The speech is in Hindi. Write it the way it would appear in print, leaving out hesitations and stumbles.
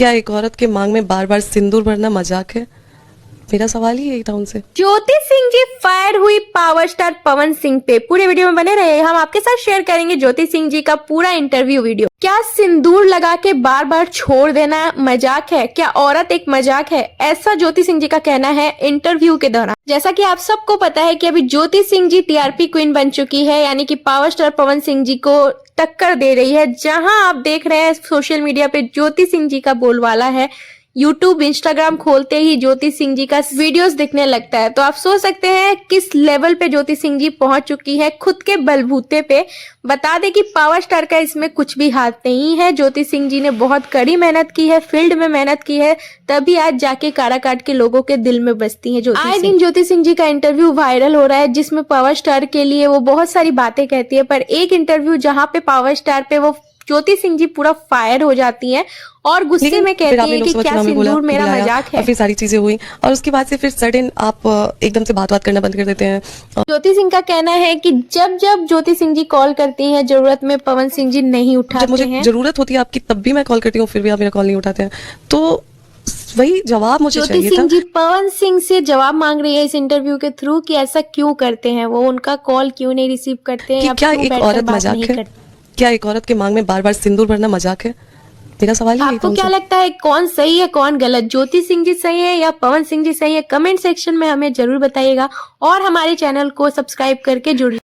क्या एक औरत के मांग में बार बार सिंदूर भरना मजाक है? मेरा सवाल ही यही था उनसे। ज्योति सिंह जी फायर हुई पावर स्टार पवन सिंह पे। पूरे वीडियो में बने रहे, हम आपके साथ शेयर करेंगे ज्योति सिंह जी का पूरा इंटरव्यू वीडियो। क्या सिंदूर लगा के बार बार छोड़ देना मजाक है? क्या औरत एक मजाक है? ऐसा ज्योति सिंह जी का कहना है इंटरव्यू के दौरान। जैसा कि आप सबको पता है कि अभी ज्योति सिंह जी टीआरपी क्वीन बन चुकी है, यानी कि पावर स्टार पवन सिंह जी को टक्कर दे रही है। जहां आप देख रहे हैं सोशल मीडिया पे ज्योति सिंह जी का बोलबाला है। यूट्यूब इंस्टाग्राम खोलते ही ज्योति सिंह जी का वीडियोस दिखने लगता है। तो आप सोच सकते हैं किस लेवल पे ज्योति सिंह जी पहुंच चुकी है खुद के बलबूते पे। बता दें कि पावर स्टार का इसमें कुछ भी हाथ नहीं है। ज्योति सिंह जी ने बहुत कड़ी मेहनत की है, फील्ड में मेहनत की है, तभी आज जाके काराकाट के लोगों के दिल में बसती है ज्योति सिंह। आए दिन ज्योति सिंह जी का इंटरव्यू वायरल हो रहा है, जिसमें पावर स्टार के लिए वो बहुत सारी बातें कहती है। पर एक इंटरव्यू जहाँ पे पावर स्टार पे वो ज्योति सिंह जी पूरा फायर हो जाती हैं और गुस्से में कहती है कि क्या सिंदूर मेरा मजाक है। और फिर सारी चीजें हुई और उसके बाद से फिर सडन आप एकदम से बात करना बंद कर देते हैं। ज्योति सिंह का कहना है कि जब जब ज्योति सिंह जी कॉल करती हैं जरूरत में, पवन सिंह जी नहीं उठाते हैं। जब मुझे जरूरत होती है आपकी तब भी मैं कॉल करती हूँ, फिर भी आप मेरा कॉल नहीं उठाते हैं। तो वही जवाब मुझे चाहिए था। ज्योति सिंह जी पवन सिंह से जवाब मांग रही है इस इंटरव्यू के थ्रू कि ऐसा क्यों करते हैं वो, उनका कॉल क्यों नहीं रिसीव करते हैं, क्या एक औरत मजाक है? क्या एक औरत के मांग में बार बार सिंदूर भरना मजाक है? मेरा सवाल ही आपको क्या लगता है कौन सही है कौन गलत? ज्योति सिंह जी सही है या पवन सिंह जी सही है? कमेंट सेक्शन में हमें जरूर बताइएगा और हमारे चैनल को सब्सक्राइब करके जुड़